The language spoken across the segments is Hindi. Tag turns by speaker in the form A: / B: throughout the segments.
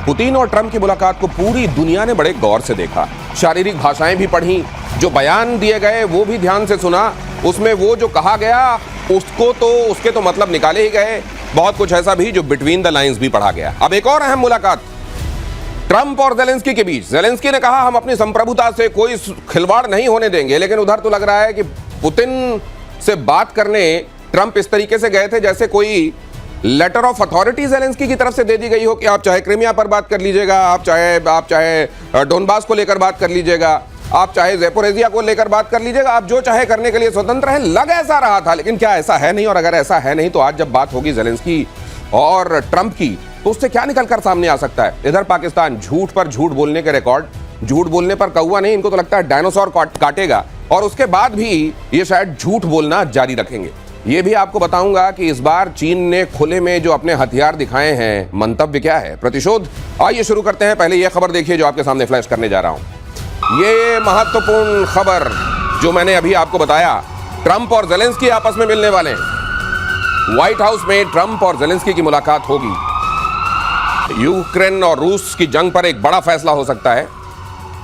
A: पुतिन और ट्रंप की मुलाकात को पूरी दुनिया ने बड़े गौर से देखा, शारीरिक भाषाएं भी पढ़ी, जो बयान दिए गए वो भी ध्यान से सुना। उसमें वो जो कहा गया उसके तो मतलब निकाले ही गए। बहुत कुछ ऐसा भी जो बिटवीन द लाइंस भी पढ़ा गया। अब एक और अहम मुलाकात ट्रंप और जेलेंस्की के बीच। जेलेंस्की ने कहा हम अपनी संप्रभुता से कोई खिलवाड़ नहीं होने देंगे, लेकिन उधर तो लग रहा है कि पुतिन से बात करने ट्रंप इस तरीके से गए थे जैसे कोई लेटर ऑफ अथॉरिटी जेलेंस्की की तरफ से दे दी गई हो कि आप चाहे क्रीमिया पर बात कर लीजिएगा, आप चाहे डोनबास को लेकर बात कर लीजिएगा, आप चाहे ज़ेपोरिज़िया को लेकर बात कर लीजिएगा, आप जो चाहे करने के लिए स्वतंत्र हैं। लग ऐसा रहा था, लेकिन क्या ऐसा है नहीं? और अगर ऐसा है नहीं तो आज जब बात होगी जेलेंस्की और ट्रंप की तो उससे क्या निकल कर सामने आ सकता है? इधर पाकिस्तान झूठ पर झूठ बोलने के रिकॉर्ड, झूठ बोलने पर कौवा नहीं, इनको तो लगता है डायनासोर काटेगा, और उसके बाद भी ये शायद झूठ बोलना जारी रखेंगे। ये भी आपको बताऊंगा कि इस बार चीन ने खुले में जो अपने हथियार दिखाए हैं, मंतव्य क्या है, प्रतिशोध। आइए शुरू करते हैं। पहले यह खबर देखिए जो आपके सामने फ्लैश करने जा रहा हूं। ये महत्वपूर्ण खबर जो मैंने अभी आपको बताया, ट्रंप और जेलेंस्की आपस में मिलने वाले हैं। व्हाइट हाउस में ट्रंप और जेलेंस्की की मुलाकात होगी। यूक्रेन और रूस की जंग पर एक बड़ा फैसला हो सकता है।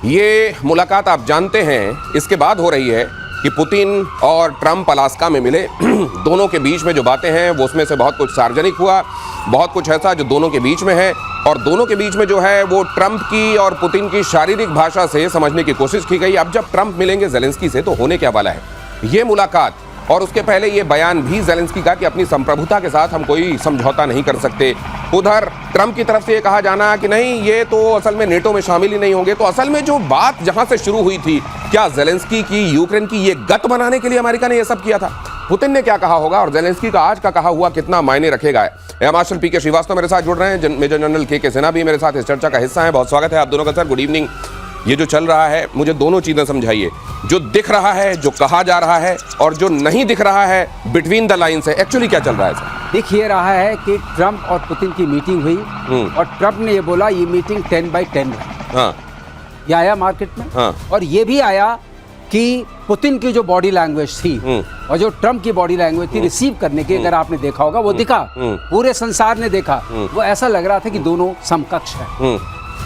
A: ये मुलाकात आप जानते हैं इसके बाद हो रही है कि पुतिन और ट्रंप अलास्का में मिले। दोनों के बीच में जो बातें हैं वो उसमें से बहुत कुछ सार्वजनिक हुआ, बहुत कुछ ऐसा जो दोनों के बीच में है, और दोनों के बीच में जो है वो ट्रंप की और पुतिन की शारीरिक भाषा से समझने की कोशिश की गई। अब जब ट्रंप मिलेंगे जेलेंस्की से तो होने क्या वाला है ये मुलाकात, और उसके पहले ये बयान भी जेलेंस्की का कि अपनी संप्रभुता के साथ हम कोई समझौता नहीं कर सकते। उधर ट्रंप की तरफ से ये कहा जाना कि नहीं ये तो असल में नेटो में शामिल ही नहीं होंगे। तो असल में जो बात जहां से शुरू हुई थी, क्या जेलेंस्की की यूक्रेन की ये गत बनाने के लिए अमेरिका ने ये सब किया था? पुतिन ने क्या कहा होगा और जेलेंस्की का आज का कहा हुआ कितना मायने रखेगा? एयर मार्शल पीके श्रीवास्तव मेरे साथ जुड़ रहे हैं, मेजर जनरल के सिन्हा भी मेरे साथ इस चर्चा का हिस्सा है। बहुत स्वागत है आप दोनों का सर, गुड इवनिंग। ये जो चल रहा है मुझे दोनों चीजें समझाइए, जो दिख रहा है, जो कहा जा रहा है, और जो नहीं दिख रहा है बिटवीन द लाइन्स है, एक्चुअली क्या चल रहा है सर?
B: दिख ये रहा है कि ट्रंप और पुतिन की मीटिंग हुई और ट्रंप ने ये बोला ये मीटिंग 10/10 है।
A: हाँ,
B: ये आया मार्केट में।
A: हाँ।
B: और ये भी आया कि पुतिन की जो बॉडी लैंग्वेज थी और जो ट्रंप की बॉडी लैंग्वेज थी रिसीव करने की, अगर आपने देखा होगा वो दिखा, पूरे संसार ने देखा, वो ऐसा लग रहा था कि दोनों समकक्ष है।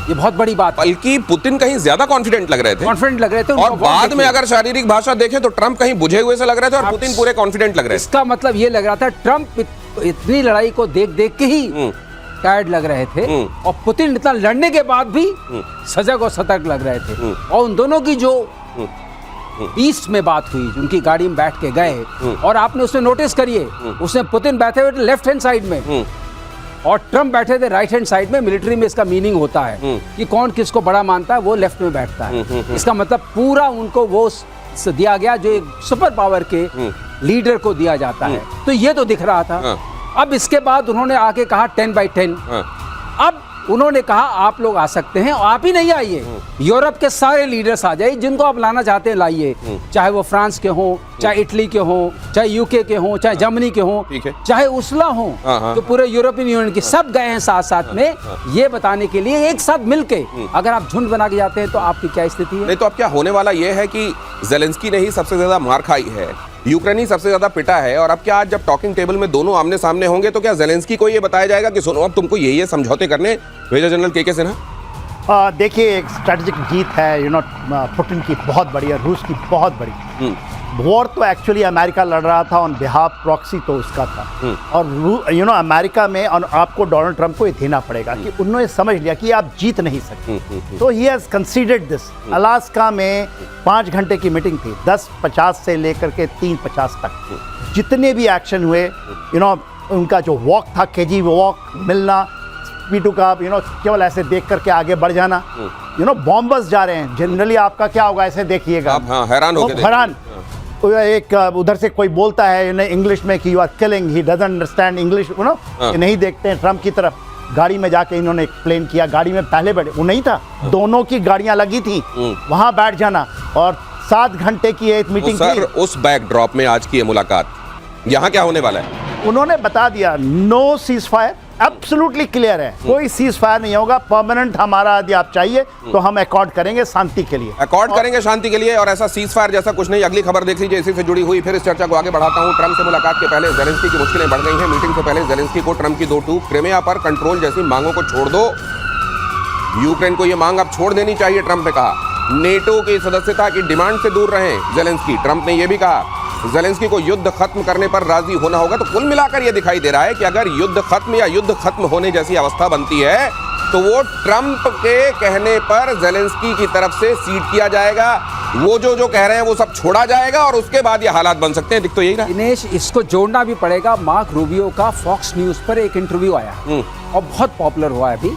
B: ये बहुत बड़ी बात।
A: बल्कि पुतिन कहीं ज्यादा कॉन्फिडेंट लग रहे थे, और बाद में अगर शारीरिक भाषा देखें तो ट्रंप कहीं बुझे हुए से लग रहे थे और पुतिन पूरे कॉन्फिडेंट लग रहे थे।
B: इसका मतलब ये लग रहा था ट्रंप इतनी लड़ाई को देख देख के ही टायर्ड लग रहे थे, और पुतिन इतना लड़ने के बाद भी सजग और सतर्क लग रहे थे। और उन दोनों की जो ईस्ट में बात हुई, उनकी गाड़ी में बैठ के गए, और आपने उसमें नोटिस करिए, उसमें पुतिन बैठे हुए थे लेफ्ट हैंड साइड में और ट्रंप बैठे थे राइट हैंड साइड में। मिलिट्री में इसका मीनिंग होता है कि कौन किसको बड़ा मानता है, वो लेफ्ट में बैठता है। इसका मतलब पूरा उनको वो दिया गया जो एक सुपर पावर के लीडर को दिया जाता है। तो ये तो दिख रहा था। अब इसके बाद उन्होंने आके कहा 10/10। अब उन्होंने कहा आप लोग आ सकते हैं, और आप ही नहीं आइए, यूरोप के सारे लीडर्स आ जाइए, जिनको आप लाना चाहते हैं लाइए, चाहे वो फ्रांस के हों, चाहे इटली के हों, चाहे यूके के हों, चाहे जर्मनी के हों, चाहे उसला हों, तो पूरे यूरोपियन यूनियन के सब गए हैं साथ साथ में ये बताने के लिए, एक साथ मिलके। अगर आप झुंड बना के जाते हैं तो आपकी क्या स्थिति है?
A: नहीं तो अब क्या होने वाला ये है कि जेलेंस्की ने ही सबसे ज्यादा मार खाई है, यूक्रेन ही सबसे ज्यादा पिटा है, और अब क्या आज जब टॉकिंग टेबल में दोनों आमने सामने होंगे तो क्या जेलेंस्की को ये बताया जाएगा कि सुनो अब तुमको ये समझौते करने? मेजर जनरल के सिन्हा,
C: देखिए एक स्ट्रेटेजिक जीत है पुतिन की बहुत बड़ी है, रूस की बहुत बड़ी। वॉर तो एक्चुअली अमेरिका लड़ रहा था ऑन बिहाफ, प्रॉक्सी तो उसका था, और अमेरिका में और आपको डोनाल्ड ट्रंप को ये देना पड़ेगा कि उन्होंने समझ लिया कि आप जीत नहीं सकते। तो he has considered this. Alaska में 5 घंटे की मीटिंग थी, 10:50 से लेकर के 3:50 तक जितने भी एक्शन हुए, उनका जो वॉक था, केजी वॉक, मिलना, P2 का केवल ऐसे देख करके आगे बढ़ जाना, बॉम्बर्स जा रहे हैं, जनरली आपका क्या होगा ऐसे देखिएगा,
A: आप हैरान हो गए,
C: हैरान। एक उधर से कोई बोलता है इंग्लिश में कि you are killing, he doesn't understand English, नहीं देखते हैं ट्रंप की तरफ। गाड़ी में जाके इन्होंने एक्सप्लेन किया, गाड़ी में पहले बैठे, वो नहीं था, दोनों की गाड़ियां लगी थी, वहां बैठ जाना, और 7 घंटे की एक मीटिंग
A: थी। उस बैकड्रॉप में आज की ये मुलाकात, यहाँ क्या होने वाला है?
C: उन्होंने बता दिया no cease fire, absolutely clear है, कोई सीज फायर नहीं होगा, परमानेंट हमारा यदि आप चाहिए तो हम अकॉर्ड करेंगे शांति के लिए,
A: करेंगे शांति के लिए, और ऐसा सीज फायर जैसा कुछ नहीं। अगली खबर देख लीजिए, इसी से जुड़ी हुई। फिर इस चर्चा को आगे बढ़ाता हूं। ट्रंप से मुलाकात के पहले जेलेंस्की की मुश्किलें बढ़ गई हैं। मीटिंग से पहले जेलेंस्की को ट्रंप की 2 टूक क्रीमिया पर कंट्रोल जैसी मांगों को छोड़ दो, यूक्रेन को ये मांग अब छोड़ देनी चाहिए, ट्रंप ने कहा। नेटो की सदस्यता की डिमांड से दूर रहें जेलेंस्की। ट्रंप ने यह भी कहा जेलेंस्की को युद्ध खत्म करने पर राजी होना होगा। तो कुल मिलाकर यह दिखाई दे रहा है कि अगर युद्ध खत्म या युद्ध खत्म होने जैसी अवस्था बनती है तो वो ट्रंप के कहने पर जेलेंस्की की तरफ से सीट किया जाएगा। वो जो कह रहे हैं वो सब छोड़ा जाएगा और उसके बाद ये हालात बन सकते हैं। दिख तो यही रहा।
B: दिनेश, इसको जोड़ना भी पड़ेगा। मार्क रूबियो का फॉक्स न्यूज पर एक इंटरव्यू आया और बहुत पॉपुलर हुआ है अभी।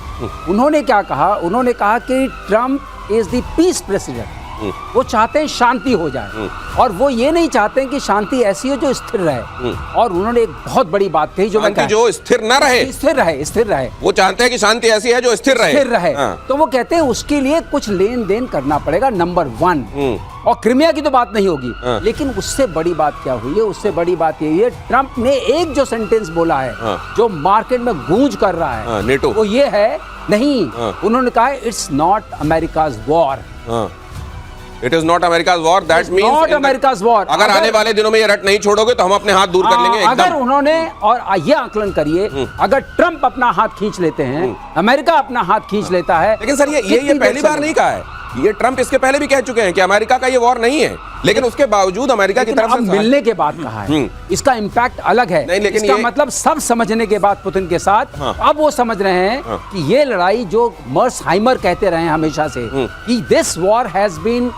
B: उन्होंने क्या कहा? उन्होंने कहा कि Trump is the peace president. वो चाहते हैं शांति हो जाए और वो ये नहीं चाहते हैं कि शांति ऐसी हो जो स्थिर रहे। और उन्होंने एक बहुत बड़ी बात कही जो
A: जो स्थिर न रहे,
B: स्थिर रहे।
A: वो चाहते हैं कि शांति ऐसी है जो स्थिर रहे।
B: तो वो कहते हैं उसके लिए कुछ लेन देन करना पड़ेगा, नंबर 1। और क्रीमिया की तो बात नहीं होगी। लेकिन उससे बड़ी बात क्या हुई है? उससे बड़ी बात यही है, ट्रंप ने एक जो सेंटेंस बोला है जो मार्केट में गूंज कर रहा है,
A: नेटो,
B: वो ये है नहीं। उन्होंने कहा it's not America's war.
A: It is not America's war. That means
B: not America's war.
A: अगर आने वाले दिनों में ये रट नहीं छोड़ोगे तो हम अपने हाथ दूर कर लेंगे।
B: अगर उन्होंने, और ये आकलन करिए, अगर ट्रंप अपना हाथ खींच लेते हैं, अमेरिका अपना हाथ खींच लेता है।
A: लेकिन सर ये पहली बार नहीं कहा है। ये ट्रंप इसके पहले भी कह चुके हैं कि अमेरिका का ये वॉर नहीं है, लेकिन उसके बावजूद अमेरिका की तरफ से
B: मिलने के बाद कहा है। इसका इम्पैक्ट अलग है।
A: नहीं, लेकिन
B: इसका मतलब सब समझने के बाद पुतिन के साथ अब वो समझ रहे हैं कि ये लड़ाई जो मर्सहाइमर कहते रहे हमेशा से कि this war has been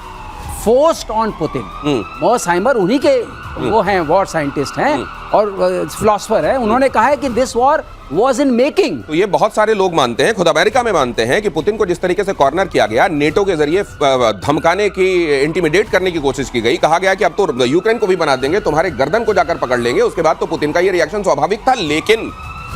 B: forced on Putin. Mearsheimer उन्हीं के वो हैं, वॉर साइंटिस्ट हैं और फिलोसोफर है। उन्होंने कहा है कि this war was in making.
A: तो ये बहुत सारे लोग मानते हैं, खुद अमेरिका में मानते हैं कि पुतिन को जिस तरीके से कॉर्नर किया गया, नेटो के जरिए धमकाने की, इंटिमिडेट करने की कोशिश की गई, कहा गया कि अब तो यूक्रेन को भी बना देंगे, तुम्हारे गर्दन को जाकर पकड़ लेंगे। उसके बाद तो पुतिन का ये रिएक्शन स्वाभाविक था। लेकिन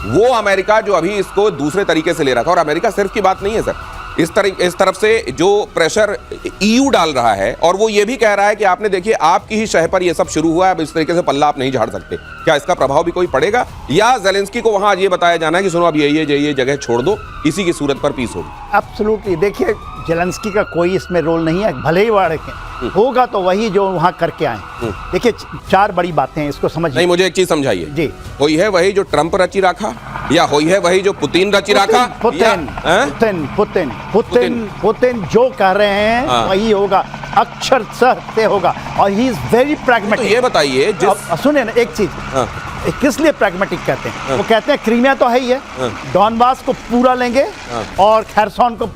A: वो अमेरिका जो अभी इसको दूसरे तरीके से ले रहा था, और अमेरिका सिर्फ की बात नहीं है सर, इस तरफ से जो प्रेशर ईयू डाल रहा है, और वो ये भी कह रहा है कि आपने देखिए आपकी ही शह पर ये सब शुरू हुआ है, अब इस तरीके से पल्ला आप नहीं झाड़ सकते। क्या इसका प्रभाव भी कोई पड़ेगा, या जेलेंस्की को वहां आज ये बताया जाना है कि सुनो अब ये जगह छोड़ दो, इसी की सूरत पर पीस होगी?
C: एब्सोल्युटली। देखिए, जेलेंस्की का कोई इसमें रोल नहीं है, भले ही वाड़े के होगा तो वही जो वहां करके आए। देखिए, 4 बड़ी बातें हैं, इसको समझिए।
A: नहीं, मुझे एक चीज समझाइए जी। हुई है वही जो ट्रंप रची रखा, या हुई है वही जो पुतिन रची रखा?
C: पुतिन जो कह रहे हैं वही होगा, अक्षरशः से होगा। और ही इज वेरी प्रैग्मेटिक।
A: ये बताइए,
C: सुनिए ना एक चीज, किस लिए प्रैग्मेटिक कहते हैं? वो कहते हैं क्रीमिया तो है ही है, डॉनबास को पूरा लेंगे और खैरसोन को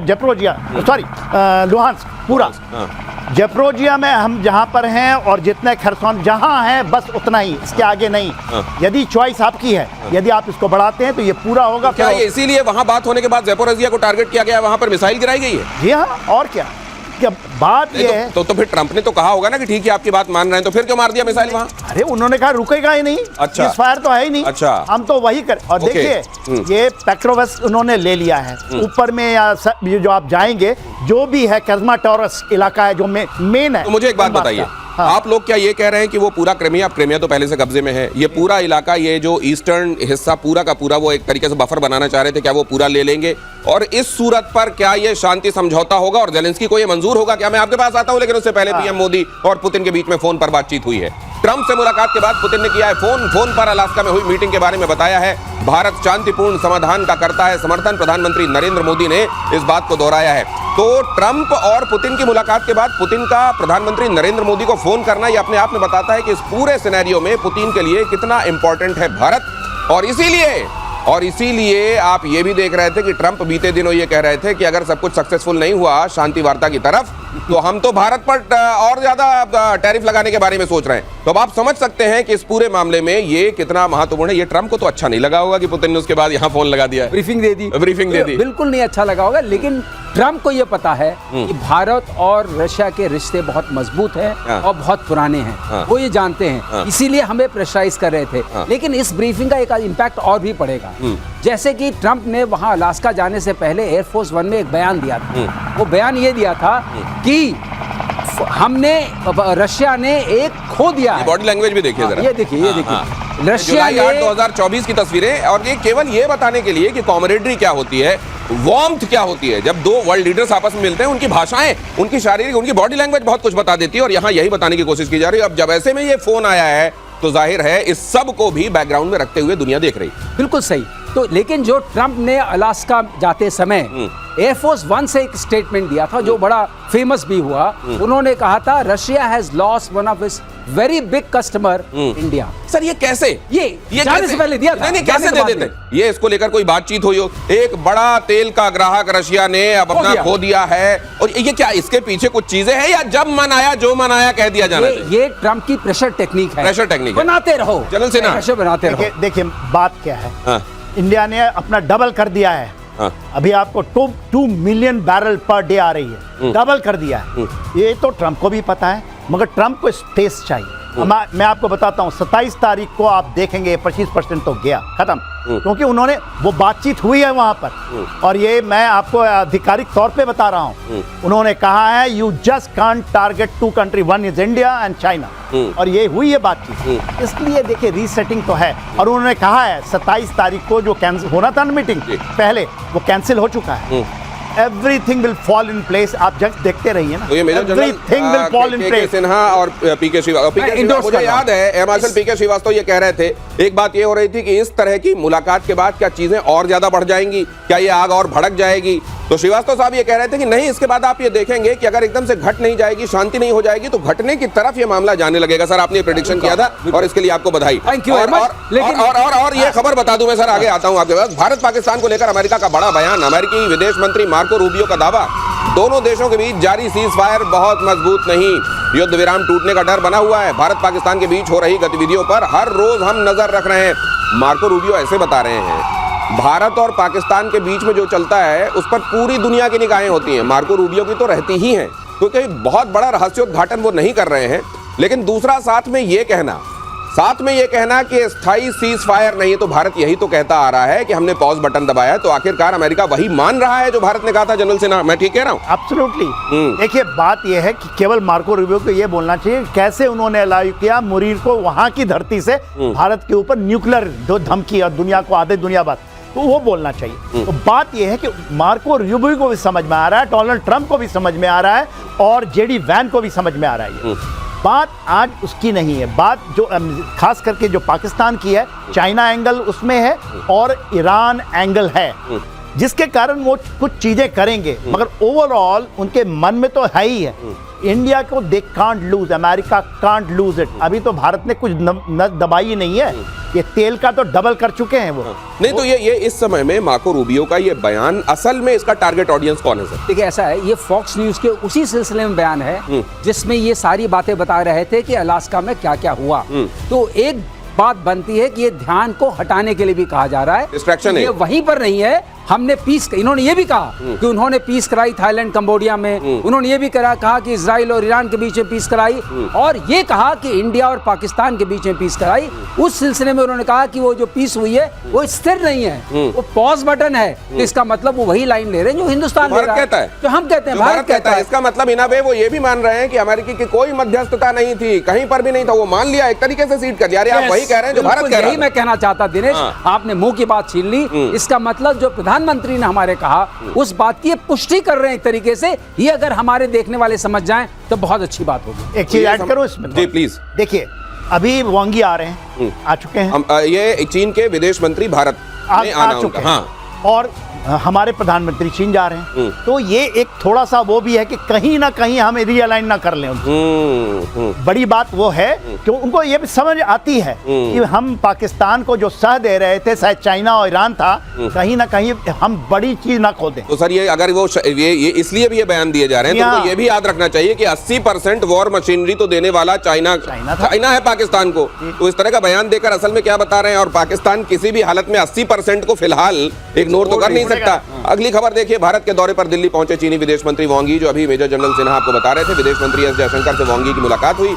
C: जेप्रोजिया, सॉरी लुहांस्क पूरा। जेप्रोजिया में हम जहां पर हैं और जितने खैरसोन जहां हैं बस उतना ही, इसके आगे नहीं। यदि चॉइस आपकी है, यदि आप इसको बढ़ाते हैं तो ये पूरा होगा।
A: क्या ये इसीलिए वहां बात होने के बाद जेपोरोजिया को टारगेट किया गया, वहां पर मिसाइल गिराई गई है?
C: जी हाँ, और क्या बात ये है।
A: तो फिर ट्रंप ने तो कहा होगा ना कि ठीक है आपकी बात मान रहे हैं, तो फिर क्यों मार दिया मिसाइल वहां?
C: अरे उन्होंने कहा रुकेगा ही नहीं।
A: अच्छा,
C: फायर तो है ही नहीं।
A: अच्छा, हम
C: तो वही कर। और देखिए, ये पेट्रोवेस उन्होंने ले लिया है ऊपर में, या जो आप जाएंगे जो भी है कर्जमाटोरस इलाका है जो मेन है।
A: तो मुझे एक बात बताइए, आप लोग क्या ये कह रहे हैं कि वो पूरा क्रीमिया तो पहले से कब्जे में है, ये पूरा इलाका, ये जो ईस्टर्न हिस्सा पूरा का पूरा वो एक तरीके से बफर बनाना चाह रहे थे, क्या वो पूरा ले लेंगे? और इस सूरत पर क्या ये शांति समझौता होगा और जेलेंस्की को ये मंजूर होगा? क्या मैं आपके पास आता हूं, लेकिन उससे पहले पीएम मोदी और पुतिन के बीच में फोन पर बातचीत हुई है। ट्रंप से मुलाकात के बाद पुतिन ने किया है फोन पर अलास्का में हुई मीटिंग के बारे में बताया है। भारत शांतिपूर्ण समाधान का करता है समर्थन, प्रधानमंत्री नरेंद्र मोदी ने इस बात को दोहराया है। तो ट्रंप और पुतिन की मुलाकात के बाद पुतिन का प्रधानमंत्री नरेंद्र मोदी को फोन करना, ये अपने आप में बताता है कि इस पूरे सिनेरियो में पुतिन के लिए कितना इंपॉर्टेंट है भारत। और इसीलिए आप ये भी देख रहे थे कि ट्रंप बीते दिनों ये कह रहे थे कि अगर सब कुछ सक्सेसफुल नहीं हुआ शांति वार्ता की तरफ, तो हम तो भारत पर और ज्यादा टैरिफ लगाने के बारे में सोच रहे हैं। तो अब आप समझ सकते हैं कि इस पूरे मामले में ये कितना महत्वपूर्ण है। ये ट्रंप को तो अच्छा नहीं लगा होगा कि पुतिन ने उसके बाद यहाँ फोन लगा दिया,
B: ब्रीफिंग दे दी। बिल्कुल नहीं अच्छा लगा होगा, लेकिन ट्रंप को यह पता है कि भारत और रशिया के रिश्ते बहुत मजबूत हैं और बहुत पुराने हैं। वो ये जानते हैं, इसीलिए हमें प्रेशराइज कर रहे थे। लेकिन इस ब्रीफिंग का एक इम्पैक्ट और भी पड़ेगा। जैसे कि ट्रंप ने वहां अलास्का जाने से पहले एयरफोर्स 1 में एक बयान दिया था। वो बयान ये दिया था कि रशिया ने एक खो दिया है।
A: बॉडी लैंग्वेज भी देखिए जरा,
B: ये देखिए रशिया ने
A: 2024 की तस्वीरें, और ये केवल ये बताने के लिए कि कॉमरेडरी क्या होती है, वार्मथ क्या होती है। जब 2 वर्ल्ड लीडर्स आपस में मिलते हैं, उनकी भाषाएं, उनकी शारीरिक, उनकी बॉडी लैंग्वेज बहुत कुछ बता देती है, और यहाँ यही बताने की कोशिश की जा रही है। अब जब ऐसे में ये फोन आया है तो जाहिर है इस सब को भी बैकग्राउंड में रखते हुए दुनिया देख रही है।
B: बिल्कुल सही। तो लेकिन जो ट्रंप ने अलास्का जाते समय एयरफोर्स वन से एक स्टेटमेंट दिया था जो बड़ा फेमस भी हुआ। उन्होंने कहा था Russia has lost one of its very big customer India.
A: Sir ये कैसे,
B: ये जाने से पहले दिया था।
A: नहीं कैसे दे देते? ये इसको लेकर कोई बातचीत हुई हो? एक बड़ा तेल का ग्राहक रशिया ने अब अपना खो दिया है, और ये क्या इसके पीछे कुछ चीजें हैं या जब मन आया जो मन आया कह दिया जाना चाहिए?
B: ये ट्रम्प की प्रेशर टेक्निक है।
A: प्रेशर टेक्निक
B: बनाते रहो
A: जनरल सिन्हा,
B: प्रेशर बनाते रहो।
C: देखिए बात क्या है,
A: हाँ।
C: इंडिया ने अपना डबल कर दिया है।
A: हाँ।
C: अभी आपको 2 मिलियन बैरल पर डे आ रही है, डबल कर दिया है। ये तो ट्रंप को भी पता है, मगर ट्रंप को स्पेस चाहिए। मैं आपको बताता हूं 27 तारीख को आप देखेंगे 25% तो गया खत्म, क्योंकि उन्होंने वो बातचीत हुई है वहां पर, और ये मैं आपको आधिकारिक तौर पे बता रहा हूं। उन्होंने कहा है you just can't target 2 country, one is India and China, और ये हुई है बातचीत। इसलिए देखिए रीसेटिंग तो है, और उन्होंने कहा है 27 तारीख को जो कैंसिल होना था ना मीटिंग पहले, वो कैंसिल हो चुका है। Everything will fall in place। आप जस्ट देखते रहिए ना,
A: तो ये major general
C: Everything will fall in place।
A: Sinha और पीके श्रीवास्तव, मुझे याद है एयर मार्शल पीके श्रीवास्तव ये कह रहे थे, एक बात ये हो रही थी कि इस तरह की मुलाकात के बाद क्या चीजें और ज्यादा बढ़ जाएंगी, क्या ये आग और भड़क जाएगी? तो श्रीवास्तव साहब ये कह रहे थे कि नहीं, इसके बाद आप ये देखेंगे कि अगर एकदम से घट नहीं जाएगी, शांति नहीं हो जाएगी, तो घटने की तरफ ये मामला जाने लगेगा। सर आपने प्रेडिक्शन किया था और इसके लिए आपको बधाई।
B: Thank you.
A: और ये खबर बता दूं मैं सर, आगे आता हूं आपके पास। भारत पाकिस्तान को लेकर अमेरिका का बड़ा बयान, अमेरिकी विदेश मंत्री मार्को रूबियो का दावा, दोनों देशों के बीच जारी सीज फायर बहुत मजबूत नहीं, युद्ध विराम टूटने का डर बना हुआ है। भारत पाकिस्तान के बीच हो रही गतिविधियों पर हर रोज हम नजर रख रहे हैं। मार्को रूबियो ऐसे बता रहे हैं, भारत और पाकिस्तान के बीच में जो चलता है उस पर पूरी दुनिया की निगाहें होती हैं। मार्को रूबियो की तो रहती ही हैं, क्योंकि बहुत बड़ा रहस्योद्घाटन वो नहीं कर रहे हैं। लेकिन दूसरा साथ में ये कहना कि स्थायी सीज फायर नहीं है, तो भारत यही तो कहता आ रहा है कि हमने पॉज बटन दबाया है, तो आखिरकार अमेरिका वही मान रहा है जो भारत ने कहा था। जनरल सिन्हा, मैं ठीक कह रहा हूं?
C: एब्सोल्युटली। देखिए बात यह है कि केवल मार्को रूबियो को यह बोलना चाहिए कैसे उन्होंने अलाउ किया मुरीर को वहां की धरती से भारत के ऊपर न्यूक्लियर जो धमकी और दुनिया को आधे दुनिया बात, तो वो बोलना चाहिए। तो बात यह है कि मार्को रूबियो को भी समझ में आ रहा है, डोनाल्ड ट्रंप को भी समझ में आ रहा है, और जेडी वैन को भी समझ में आ रहा है। बात आज उसकी नहीं है, बात जो खास करके जो पाकिस्तान की है, चाइना एंगल उसमें है और ईरान एंगल है, जिसके कारण वो कुछ चीजें करेंगे, मगर ओवरऑल उनके मन में तो है ही है इंडिया को they can't loose, America can't lose it. अभी तो भारत ने कुछ दबाई नहीं है, ये तेल का तो डबल कर चुके हैं वो।
A: नहीं तो ये इस समय में मार्को रूबियो का ये बयान, असल में इसका टारगेट ऑडियंस कौन है सर?
B: देखिए ऐसा है, ये फॉक्स न्यूज के उसी सिलसिले में बयान है जिसमें ये सारी बातें बता रहे थे कि अलास्का में क्या क्या हुआ। तो एक बात बनती है कि ये ध्यान को हटाने के लिए भी कहा जा रहा है,
A: डिस्ट्रैक्शन है,
B: ये वहीं पर नहीं है। हमने पीस, इन्होंने ये भी कहा कि उन्होंने पीस कराई थाईलैंड कंबोडिया में, उन्होंने ये भी कहा कि इजराइल और ईरान के बीच में पीस कराई, और ये कहा कि इंडिया और पाकिस्तान के बीच में पीस कराई। उस सिलसिले में उन्होंने कहा कि वो जो पीस हुई है वो स्थिर नहीं है, वो पॉज बटन है। तो इसका मतलब वो वही लाइन ले रहे हैं जो हिंदुस्तान ले रहा है, जो हम कहते हैं भारत कहता है।
A: इसका मतलब इन वे वो ये भी मान रहे हैं कि अमेरिकी की कोई मध्यस्थता नहीं थी, कहीं पर भी नहीं था, वो मान लिया, एक तरीके से सीट कर दिया। आप वही कह रहे हैं जो भारत कह रहा है।
B: यही मैं कहना चाहता दिनेश, आपने मुंह की बात छीन ली। इसका मतलब जो प्रधानमंत्री ने हमारे कहा उस बात की पुष्टि कर रहे हैं एक तरीके से। ये अगर हमारे देखने वाले समझ जाएं तो बहुत अच्छी बात होगी।
C: एक चीज ऐड करो इसमें
A: जी प्लीज।
C: देखिए अभी वांगी आ रहे हैं, आ चुके हैं,
A: ये चीन के विदेश मंत्री भारत में
C: आ चुके हैं।
A: हाँ।
C: और हमारे प्रधानमंत्री चीन जा रहे हैं, तो ये एक थोड़ा सा वो भी है कि कहीं ना कहीं हमें रीअलाइन ना कर लें। बड़ी बात वो है कि उनको ये भी समझ आती है कि हम पाकिस्तान को जो सह दे रहे थे, शायद चाइना और ईरान था, कहीं ना कहीं हम बड़ी चीज ना खो दें।
A: तो सर ये अगर वो ये इसलिए भी ये बयान दिए जा रहे हैं, तो उनको ये भी याद रखना चाहिए कि 80% वॉर मशीनरी तो देने वाला चाइना है पाकिस्तान को। तो इस तरह का बयान देकर असल में क्या बता रहे हैं, और पाकिस्तान किसी भी हालत में 80% को फिलहाल इग्नोर तो कर नहीं सकता। अगली खबर देखिए, भारत के दौरे पर दिल्ली पहुंचे चीनी विदेश मंत्री वांगी, जो अभी मेजर जनरल सिन्हा आपको बता रहे थे। विदेश मंत्री एस जयशंकर से वांगी की मुलाकात हुई।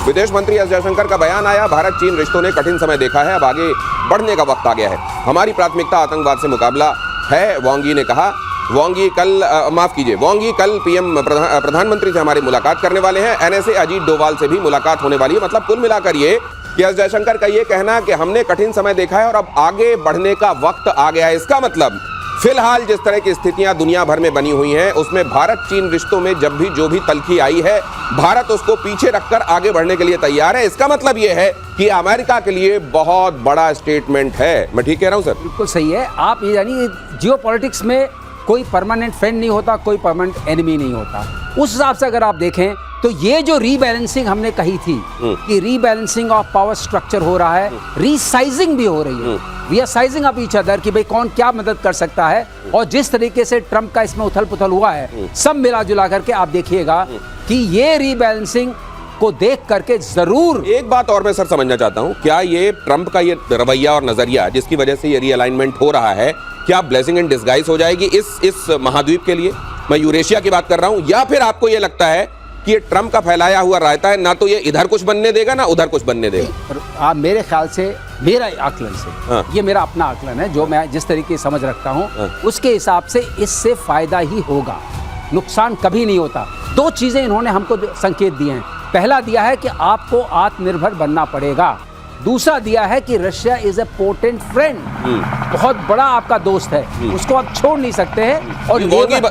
A: विदेश मंत्री एस जयशंकर का बयान आया, भारत चीन रिश्तों ने कठिन समय देखा है, अब आगे बढ़ने का वक्त आ गया है, हमारी प्राथमिकता आतंकवाद से मुकाबला है, वांगी ने कहा। वांगी कल पीएम प्रधानमंत्री से हमारी मुलाकात करने वाले हैं। एनएसए अजीत डोवाल से भी मुलाकात होने वाली है। मतलब कुल मिलाकर ये कि एस जयशंकर का ये कहना कि हमने कठिन समय देखा है और अब आगे बढ़ने का वक्त आ गया है, इसका मतलब फिलहाल जिस तरह की स्थितियां दुनिया भर में बनी हुई हैं, उसमें भारत चीन रिश्तों में जब भी जो भी तलखी आई है, भारत उसको पीछे रखकर आगे बढ़ने के लिए तैयार है। इसका मतलब यह है कि अमेरिका के लिए बहुत बड़ा स्टेटमेंट है। मैं ठीक कह रहा हूं सर?
B: बिल्कुल सही है। आप ये जानिए जियोपॉलिटिक्स में कोई परमानेंट फ्रेंड नहीं होता, कोई परमानेंट एनिमी नहीं होता। उस हिसाब से अगर आप देखें तो ये जो रीबैलेंसिंग हमने कही थी कि रीबैलेंसिंग ऑफ पावर स्ट्रक्चर हो रहा है, रीसाइजिंग भी हो रही है, we are sizing up each other कि भाई कौन क्या मदद कर सकता है। और जिस तरीके से ट्रंप का इसमें उथल पुथल हुआ है, सब मिला जुला करके आप देखिएगा कि ये रीबैलेंसिंग को देख करके जरूर।
A: एक बात और मैं सर समझना चाहता हूं, क्या ये ट्रंप का ये रवैया और नजरिया जिसकी वजह से ये रीअलाइनमेंट हो रहा है, क्या ब्लेसिंग इन डिस्गाइज हो जाएगी इस महाद्वीप के लिए? मैं यूरेशिया की बात कर रहा हूं। या फिर आपको ये लगता है कि ये ट्रंप का फैलाया हुआ रायता है, ना तो ये इधर कुछ बनने देगा ना उधर कुछ बनने देगा?
B: आप मेरे ख्याल से, मेरा आकलन से, ये मेरा अपना आकलन है जो मैं जिस तरीके से समझ रखता हूँ, उसके हिसाब से इससे फायदा ही होगा, नुकसान कभी नहीं होता। दो चीजें इन्होंने हमको संकेत दिए हैं। पहला दिया है कि आपको आत्मनिर्भर बनना पड़ेगा, दूसरा दिया है कि Russia is a potent friend, बहुत बड़ा आपका दोस्त है, उसको आप छोड़ नहीं सकते हैं। और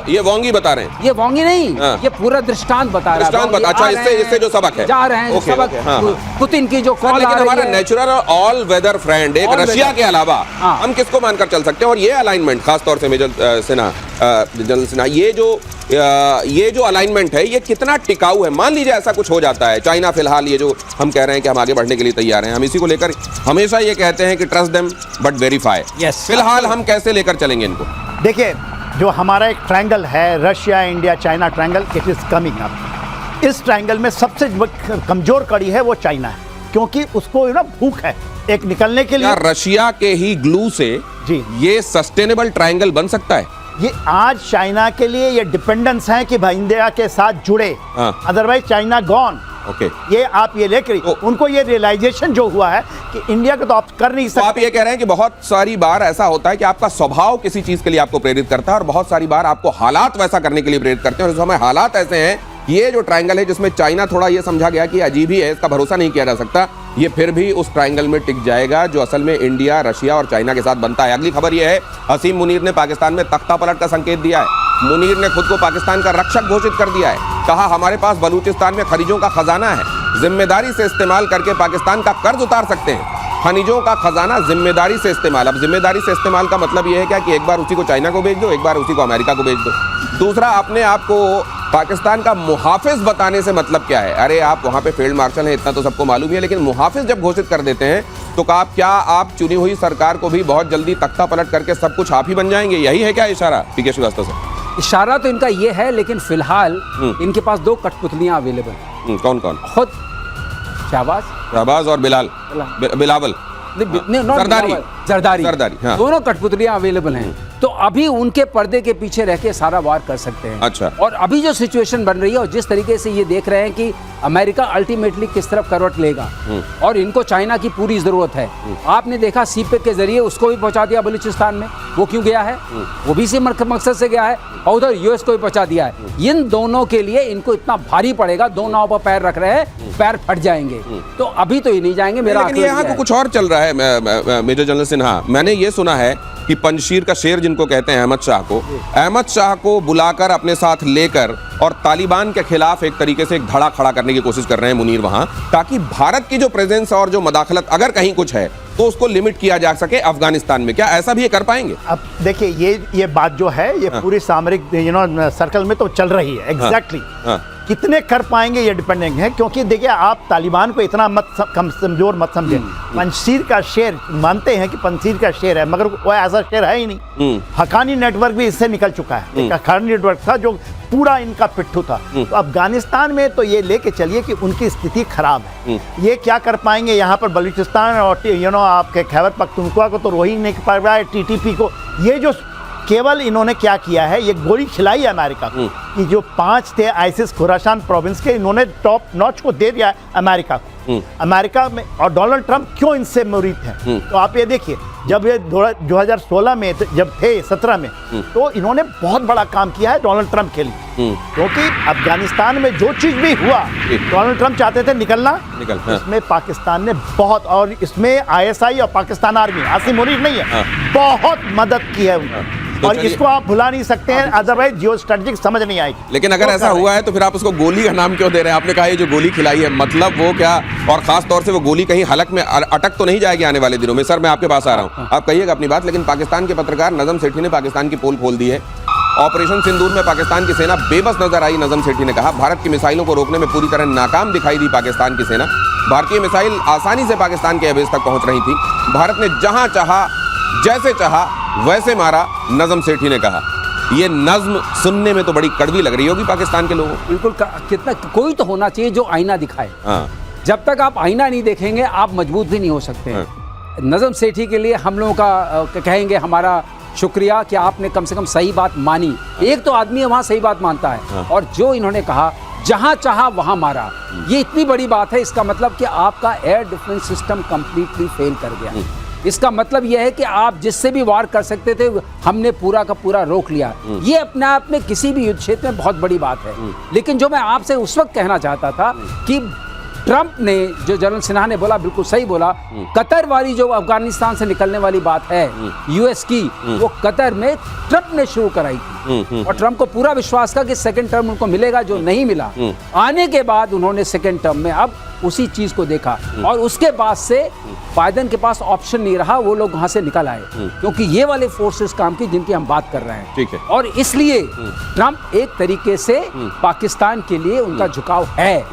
A: ये वोंगी बता रहे हैं,
B: ये वोंगी नहीं, ये पूरा दृष्टांत बता रहा है।
A: अच्छा, इससे जो सबक है
B: जा रहे हैं, सबक पुतिन की जो कॉल
A: लेकिन हमारा नेचुरल ऑल वेदर फ्रेंड एक रशिया के अलावा हम किसको मानकर चल सकते हैं? और ये अलाइनमेंट खासतौर से मेजर सिन्हा, जनरल सिन्हा, ये जो अलाइनमेंट है ये कितना टिकाऊ है? मान लीजिए ऐसा कुछ हो जाता है, चाइना फिलहाल ये जो हम कह रहे हैं कि हम आगे बढ़ने के लिए तैयार हैं, हम इसी को लेकर हमेशा ये कहते हैं कि ट्रस्ट देम बट वेरीफाई। फिलहाल हम कैसे लेकर चलेंगे इनको?
C: देखिए, जो हमारा एक ट्रायंगल है Russia India China triangle, it is coming up. इस ट्रायंगल में सबसे कमजोर कड़ी है वो चाइना है, क्योंकि उसको ना भूख है एक निकलने के लिए।
A: रशिया के ही ग्लू से जी ये सस्टेनेबल ट्रायंगल बन सकता है?
C: ये आज चाइना के लिए ये डिपेंडेंस है कि भाई इंडिया के साथ जुड़े, अदरवाइज चाइना गॉन। ये आप ये लेकर उनको ये रियलाइजेशन जो हुआ है कि इंडिया को तो आप कर नहीं सकते।
A: तो आप ये कह रहे हैं कि बहुत सारी बार ऐसा होता है कि आपका स्वभाव किसी चीज के लिए आपको प्रेरित करता है और बहुत सारी बार आपको हालात वैसा करने के लिए प्रेरित करते हैं, और इस समय हालात ऐसे हैं, ये जो ट्रायंगल है जिसमें चाइना थोड़ा ये समझा गया कि अजीब ही है, इसका भरोसा नहीं किया जा सकता, ये फिर भी उस ट्रायंगल में टिक जाएगा जो असल में इंडिया, रशिया और चाइना के साथ बनता है। अगली खबर यह है, हसीम मुनीर ने पाकिस्तान में तख्ता पलट का संकेत दिया है। मुनीर ने खुद को पाकिस्तान का रक्षक घोषित कर दिया है, कहा हमारे पास बलूचिस्तान में खनिजों का खजाना है, जिम्मेदारी से इस्तेमाल करके पाकिस्तान का कर्ज उतार सकते हैं। खनिजों का खजाना जिम्मेदारी से इस्तेमाल। अब जिम्मेदारी से इस्तेमाल का मतलब यह है क्या कि एक बार उसी को चाइना को बेच दो, एक बार उसी को अमेरिका को बेच दो। दूसरा, अपने आप को पाकिस्तान का मुहाफिज बताने से मतलब क्या है? अरे आप वहां पे फील्ड मार्शल हैं, इतना तो सबको मालूम है, लेकिन मुहाफिज जब घोषित कर देते हैं तो क्या आप चुनी हुई सरकार को भी बहुत जल्दी तख्ता पलट करके सब कुछ आप ही बन जाएंगे? यही है क्या इशारा पीके श्रीवास्तव से?
B: इशारा तो इनका ये है, लेकिन फिलहाल इनके पास दो कठपुतलियां अवेलेबल।
A: कौन कौन?
B: खुद शहबाज और
A: बिलावल
B: जरदारी,
A: हाँ।
B: दोनों कठपुतलियां अवेलेबल हैं, तो अभी उनके पर्दे के पीछे रह के सारा वार कर सकते हैं।
A: अच्छा।
B: और अभी जो सिचुएशन बन रही है और जिस तरीके से ये देख रहे हैं कि अमेरिका अल्टीमेटली किस तरफ करवट लेगा और इनको चाइना की पूरी जरूरत है। आपने देखा सीपेक के जरिए उसको भी पहुंचा दिया बलूचिस्तान में, वो क्यों गया है? वो भी इसी मकसद से गया है, और उधर यूएस को भी पहुंचा दिया है। इन दोनों के लिए इनको इतना भारी पड़ेगा, दो नाव पर पैर रख रहे हैं, पैर फट जाएंगे, तो अभी तो ये नहीं जाएंगे। मेरा
A: लेकिन यहाँ तो कुछ और चल रहा है मेजर जनरल सिन्हा। मैंने ये सुना है कि पंजशीर का शेर जिनको कहते हैं अहमद शाह को बुलाकर अपने साथ लेकर और तालिबान के खिलाफ एक तरीके से एक धड़ा खड़ा करने की कोशिश कर रहे हैं मुनीर वहां, ताकि भारत की जो प्रेजेंस और जो मदाखलत अगर कहीं कुछ है तो उसको लिमिट किया जा सके अफगानिस्तान में। क्या ऐसा भी ये कर पाएंगे?
C: अब देखिए, ये बात जो है ये पूरी सामरिक सर्कल में तो चल रही है। एग्जैक्टली कितने कर पाएंगे ये डिपेंडिंग है, क्योंकि देखिए आप तालिबान को इतना कमजोर मत समझें। पंजशीर का शेर मानते हैं कि पंजशीर का शेर है, मगर वो ऐसा शेर है ही नहीं। हकानी नेटवर्क भी इससे निकल चुका है। एक हकानी नेटवर्क था जो पूरा इनका पिट्ठू था। तो अफगानिस्तान में तो ये लेके चलिए कि उनकी स्थिति खराब है। ये क्या कर पाएंगे यहाँ पर? बलूचिस्तान और आपके खैबर पख्तूनख्वा को तो रोही नहीं कर पा रहा है, टीटीपी को। ये जो केवल इन्होंने क्या किया है, ये गोली खिलाई है अमेरिका को कि जो 5 थे आइसिस खुरासान प्रोविंस के, इन्होंने टॉप नॉच को दे दिया अमेरिका को। अमेरिका में और डोनाल्ड ट्रंप क्यों इनसे मुरीद हैं? तो आप ये देखिए, जब ये 2016 में जब थे 17 में, तो इन्होंने बहुत बड़ा काम किया है डोनाल्ड ट्रंप के लिए, क्योंकि अफगानिस्तान में जो चीज भी हुआ डोनाल्ड ट्रंप चाहते थे निकल इसमें पाकिस्तान ने बहुत, और इसमें ISI और पाकिस्तान आर्मी, आसिम मुनीर नहीं है, बहुत मदद की है उन्होंने। और इसको आप भुला नहीं सकते हैं, अदरवाइज जियो स्ट्रेटेजिक समझ नहीं आएगी।
A: लेकिन अगर ऐसा हुआ है तो फिर आप उसको गोली का नाम क्यों दे रहे हैं? आपने कहा ये जो गोली खिलाई है, मतलब वो क्या? और खास तौर से वो गोली कहीं हलक में अटक तो नहीं जाएगी आने वाले दिनों में? सर मैं आपके पास आ रहा हूँ, आप कहिएगा अपनी बात। लेकिन पाकिस्तान के पत्रकार नजम सेठी ने पाकिस्तान की पोल खोल दी है ऑपरेशन सिंदूर में पाकिस्तान की सेना बेबस नजर आई, नजम सेठी ने कहा। भारत की मिसाइलों को रोकने में पूरी तरह नाकाम दिखाई दी पाकिस्तान की सेना। भारतीय मिसाइल आसानी से पाकिस्तान के एयरबेस तक पहुंच रही थी। भारत ने जहां चाहा जैसे चाहा वैसे मारा, नजम सेठी ने कहा। ये नज्म सुनने में तो बड़ी कड़वी लग रही होगी पाकिस्तान के लोगों को।
B: बिल्कुल, कितना कोई तो होना चाहिए जो आईना दिखाए। जब तक आप आईना नहीं देखेंगे आप मजबूत भी नहीं हो सकते हैं। नजम सेठी के लिए हम लोगों का कहेंगे हमारा शुक्रिया कि आपने कम से कम सही बात मानी। एक तो आदमी वहाँ सही बात मानता है, और जो इन्होंने कहा जहां चाहा वहां मारा, ये इतनी बड़ी बात है। इसका मतलब कि आपका air defence system completely fail कर गया। इसका मतलब यह है कि आप जिससे भी वार कर सकते थे हमने पूरा का पूरा रोक लिया। ये अपने आप में किसी भी युद्ध क्षेत्र में बहुत बड़ी बात है। लेकिन जो मैं आपसे उस वक्त कहना चाहता था कि ट्रंप ने, जो जनरल सिन्हा ने बोला बिल्कुल सही बोला, कतर वाली जो अफगानिस्तान से निकलने वाली बात है यूएस की, वो कतर में ट्रंप ने शुरू कराई थी। और ट्रंप को पूरा विश्वास था कि सेकंड टर्म उनको मिलेगा, जो नहीं मिला। आने के बाद उन्होंने सेकंड टर्म में अब उसी चीज को देखा, और उसके बाद से बाइडेन के पास ऑप्शन नहीं रहा, वो लोग वहां से निकल आए, क्योंकि ये वाले फोर्सेस काम की जिनकी हम बात कर रहे हैं।
A: ठीक है।
B: और इसलिए ट्रंप एक तरीके से पाकिस्तान के लिए उनका झुकाव है,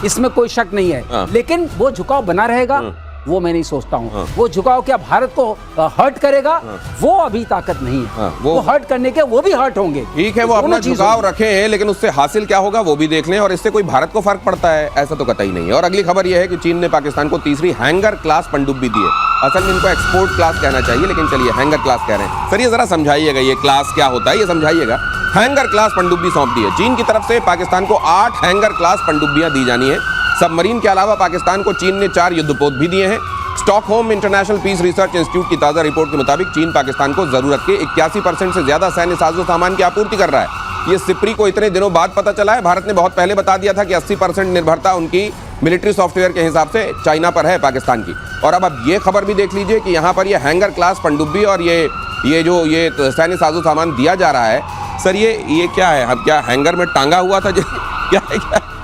B: इसमें कोई शक नहीं है। लेकिन वो झुकाव बना रहेगा वो मैं नहीं सोचता हूँ। वो झुकाव क्या भारत को हर्ट करेगा, वो अभी ताकत नहीं है। वो हर्ट करने के वो भी हर्ट होंगे।
A: ठीक है, वो अपना झुकाव रखे, लेकिन उससे हासिल क्या होगा वो भी देख लें, और इससे कोई भारत को फर्क पड़ता है ऐसा तो कतई नहीं है। और अगली खबर यह है कि चीन ने पाकिस्तान को तीसरी हैंगर क्लास पनडुब्बी दी है। असल में इनको एक्सपोर्ट क्लास कहना चाहिए, लेकिन चलिए हैंगर क्लास कह रहे हैं। सर ये जरा समझाइएगा, ये क्लास क्या होता है, ये समझाइएगा। हैंगर क्लास पनडुब्बी सौंप दी है चीन की तरफ से। पाकिस्तान को 8 हैंगर क्लास पनडुब्बियां दी जानी है। सबमरीन के अलावा पाकिस्तान को चीन ने 4 युद्धपोत भी दिए हैं। Stockholm International Peace Research Institute की ताज़ा रिपोर्ट के मुताबिक चीन पाकिस्तान को जरूरत के 81% से ज्यादा सैन्य साजो सामान की आपूर्ति कर रहा है। ये सिप्री को इतने दिनों बाद पता चला है। भारत ने बहुत पहले बता दिया था कि 80% निर्भरता उनकी मिलिट्री सॉफ्टवेयर के हिसाब से चाइना पर है पाकिस्तान की। और अब ये खबर भी देख लीजिए कि यहाँ पर ये हैंगर क्लास पनडुब्बी और ये जो सैन्य साजो सामान दिया जा रहा है। सर ये क्या है? अब क्या हैंगर में टांगा हुआ था?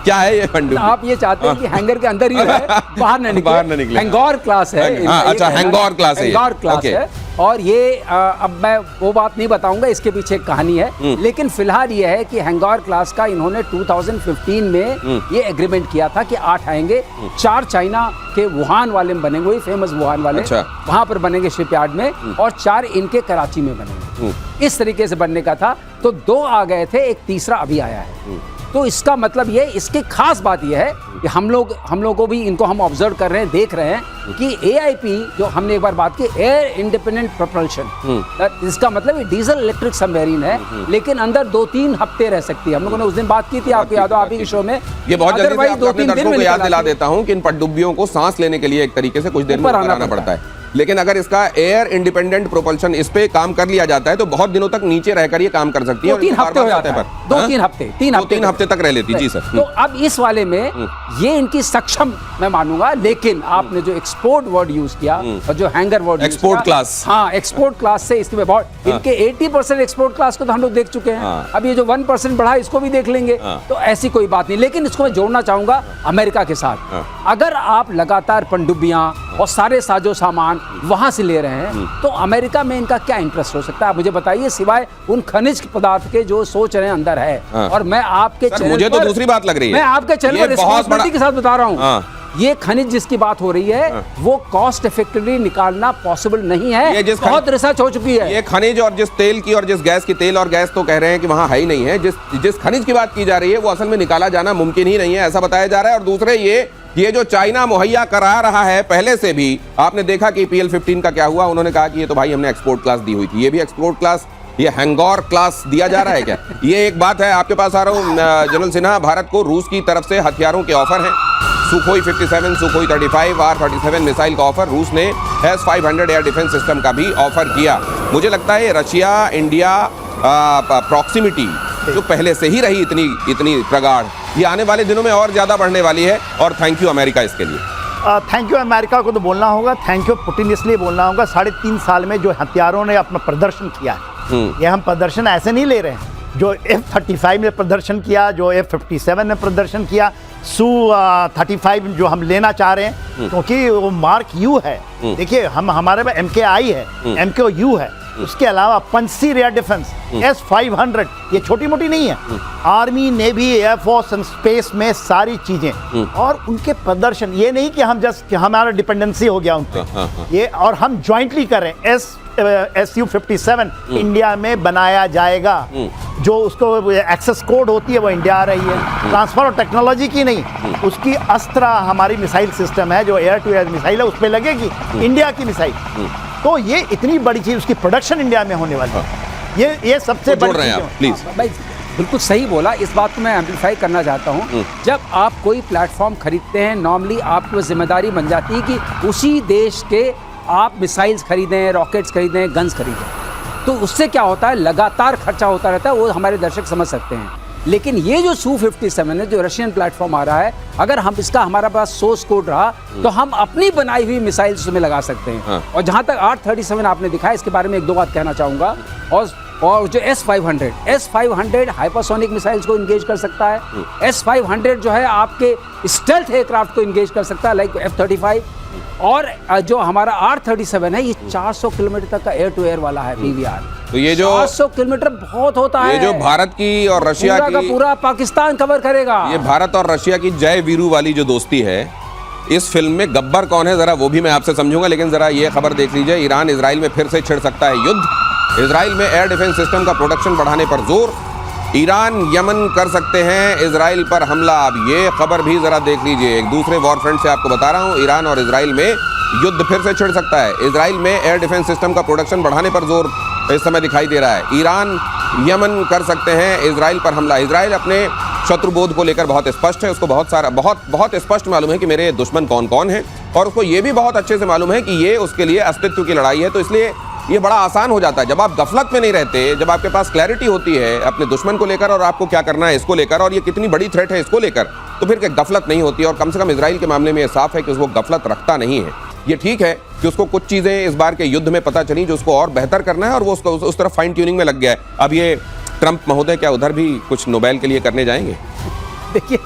A: क्या है ये पनडुब्बी?
B: आप ये चाहते हैं कि हैंगर के अंदर ही रहे, बाहर न निकले। हैंगोर क्लास है।
A: अच्छा, हैंगोर क्लास है।
B: हैंगोर क्लास है। और ये अब मैं वो बात नहीं बताऊंगा, इसके पीछे एक कहानी है। लेकिन फिलहाल ये है कि हैंगोर क्लास का इन्होंने 2015 में ये एग्रीमेंट किया था कि 8 आएंगे। 4 चाइना के वुहान वाले में बनेंगे, वही फेमस वुहान वाले।
A: अच्छा।
B: वहां पर बनेंगे शिपयार्ड में, और 4 इनके कराची में बनेंगे। इस तरीके से बनने का था। तो 2 आ गए थे, एक तीसरा अभी आया है। तो इसका मतलब ये, इसकी खास बात ये है कि हम लोग को भी इनको हम ऑब्जर्व कर रहे हैं, देख रहे हैं कि AIP जो हमने एक बार बात की, एयर इंडिपेंडेंट प्रोपल्शन, इसका मतलब ये डीजल इलेक्ट्रिक सबमरीन है, लेकिन अंदर 2-3 हफ्ते रह सकती है। हम लोगों ने उस दिन बात की थी, आपको याद हो, आप ही के शो में।
A: ये बहुत जल्दी से अपने दर्शकों को याद दिला देता हूं कि इन पनडुब्बियों को सांस लेने के लिए एक तरीके से कुछ देर में ऊपर आना पड़ता है। लेकिन अगर इसका एयर इंडिपेंडेंट प्रोपल्शन इस पे काम कर लिया जाता है तो बहुत दिनों तक नीचे रहकर ये काम कर सकती है।
B: 2-3 हफ्ते हो जाता है। 2-3
A: हफ्ते तक रह लेती। जी सर।
B: तो अब इस वाले में ये इनकी सक्षम मैं मानूंगा। लेकिन आपने जो एक्सपोर्ट वर्ड यूज किया और जो हैंगर वर्ड,
A: एक्सपोर्ट क्लास,
B: हाँ, एक्सपोर्ट क्लास से इसमें बहुत इनके 80% एक्सपोर्ट क्लास को तो हम लोग देख चुके हैं। अब ये जो 1% बढ़ा इसको भी देख लेंगे। तो ऐसी कोई बात नहीं। लेकिन इसको मैं जोड़ना चाहूंगा अमेरिका के साथ। अगर आप लगातार पनडुब्बियां और सारे साजो सामान वहां से ले रहे हैं तो अमेरिका में इनका क्या इंटरेस्ट हो सकता है, आप मुझे बताइए, सिवाय उन खनिज पदार्थ के जो सोच रहे हैं अंदर है। और मैं आपके चैनल
A: मुझे तो दूसरी बात लग रही है,
B: मैं आपके चैनल पर रिस्पांसिबिलिटी के साथ बता रहा हूं, ये खनिज जिसकी बात हो रही है वो कॉस्ट इफेक्टिवली निकालना पॉसिबल नहीं है। बहुत रिसर्च हो चुकी है।
A: ये खनिज और जिस तेल की और जिस गैस की, तेल और गैस तो कह रहे हैं कि वहां है ही नहीं है। जिस खनिज की बात की जा रही है वो असल में निकाला जाना मुमकिन ही नहीं है, ऐसा बताया जा रहा है। और दूसरे ये जो चाइना मुहैया करा रहा है पहले से भी, आपने देखा कि PL-15 का क्या हुआ। उन्होंने कहा कि ये तो भाई हमने एक्सपोर्ट क्लास दी हुई थी, ये भी एक्सपोर्ट क्लास, ये हैंगोर क्लास दिया जा रहा है क्या? ये एक बात है। आपके पास आ रहा हूँ जनरल सिन्हा। भारत को रूस की तरफ से हथियारों के ऑफर हैं। सुखोई 57, सुखोई 35, R-37 मिसाइल का ऑफर। रूस ने S-500 एयर डिफेंस सिस्टम का भी ऑफर किया। मुझे लगता है रशिया इंडिया प्रॉक्सिमिटी जो पहले से ही रही इतनी प्रगाढ़, ये आने वाले दिनों में और ज्यादा बढ़ने वाली है। और थैंक यू अमेरिका इसके लिए।
C: थैंक यू अमेरिका को तो बोलना होगा, थैंक यू पुतिन इसलिए बोलना होगा। 3.5 साल में जो हथियारों ने अपना प्रदर्शन किया है, ये हम प्रदर्शन ऐसे नहीं ले रहे हैं। जो F-35 ने प्रदर्शन किया, जो F-57 ने प्रदर्शन किया, Su-35 जो हम लेना चाह रहे हैं, क्योंकि वो मार्क यू है। देखिए हमारे में MKI है, MKU है, उसके अलावा पंसीर एयर डिफेंस S-500, ये छोटी मोटी नहीं है। Army, navy, air force and space में सारी चीजें, और उनके प्रदर्शन, ये नहीं कि हम जस्ट हमारा डिपेंडेंसी हो गया उन पे, ये और हम ज्वाइंटली कर रहे हैं। SU-57 इंडिया में बनाया जाएगा, जो उसको एक्सेस कोड होती है वो इंडिया आ रही है। ट्रांसफर और टेक्नोलॉजी की नहीं, उसकी अस्त्रा हमारी मिसाइल सिस्टम है जो एयर टू एयर मिसाइल है, उस पर लगेगी इंडिया की मिसाइल। तो ये इतनी बड़ी चीज, उसकी प्रोडक्शन इंडिया में होने वाली है। ये सबसे बड़ी चीज है।
A: प्लीज
B: भाई बिल्कुल सही बोला। इस बात को मैं एम्पलीफाई करना चाहता हूँ। जब आप कोई प्लेटफॉर्म खरीदते हैं, नॉर्मली आपको जिम्मेदारी बन जाती है कि उसी देश के आप मिसाइल्स खरीदें, रॉकेट्स खरीदें, गन्स खरीदें। तो उससे क्या होता है, लगातार खर्चा होता रहता है, वो हमारे दर्शक समझ सकते हैं। लेकिन ये जो Su-57 है, जो रशियन प्लेटफॉर्म आ रहा है, अगर हम इसका हमारा पास सोर्स कोड रहा तो हम अपनी बनाई हुई मिसाइल उसमें लगा सकते हैं। और जहाँ तक 837 आपने दिखाया, इसके बारे में एक दो बात कहना चाहूँगा। और जो S-500 हाइपरसोनिक मिसाइल्स को इंगेज कर सकता है। S-500 जो है आपके स्टेल्थ एयरक्राफ्ट को इंगेज कर सकता है, लाइक F-35। और जो हमारा 837 है, ये 400 किलोमीटर तक का एयर टू एयर वाला है PVR।
A: तो ये जो
B: 400 किलोमीटर बहुत होता है।
A: ये जो भारत की और रशिया की,
B: पूरा पाकिस्तान कवर करेगा।
A: ये भारत और रशिया की जय वीरू वाली जो दोस्ती है, इस फिल्म में गब्बर कौन है जरा वो भी मैं आपसे समझूंगा। लेकिन जरा ये खबर देख लीजिए, ईरान इजराइल में फिर से छिड़ सकता है युद्ध। इजराइल में एयर डिफेंस सिस्टम का प्रोडक्शन बढ़ाने पर जोर। ईरान यमन कर सकते हैं इजराइल पर हमला। अब ये खबर भी जरा देख लीजिए, एक दूसरे वॉर फ्रंट से आपको बता रहा हूं, ईरान और इजराइल में युद्ध फिर से छिड़ सकता है। इजराइल में एयर डिफेंस सिस्टम का प्रोडक्शन बढ़ाने पर जोर इस समय दिखाई दे रहा है। ईरान यमन कर सकते हैं इजराइल पर हमला। इजराइल अपने शत्रुबोध को लेकर बहुत स्पष्ट है, उसको बहुत स्पष्ट मालूम है कि मेरे दुश्मन कौन कौन है, और उसको ये भी बहुत अच्छे से मालूम है कि ये उसके लिए अस्तित्व की लड़ाई है। तो इसलिए ये बड़ा आसान हो जाता है जब आप गफलत में नहीं रहते, जब आपके पास क्लैरिटी होती है अपने दुश्मन को लेकर और आपको क्या करना है इसको लेकर, और ये कितनी बड़ी थ्रेट है इसको लेकर, तो फिर गफलत नहीं होती। और कम से कम इजराइल के मामले में ये साफ है कि उसको गफलत रखता नहीं है। ये ठीक है कि उसको कुछ चीज़ें इस बार के युद्ध में पता चली जो उसको और बेहतर करना है, और वो उसको उस तरफ फाइन ट्यूनिंग में लग गया है। अब ये ट्रंप महोदय क्या उधर भी कुछ नोबेल के लिए करने जाएंगे?
B: देखिए,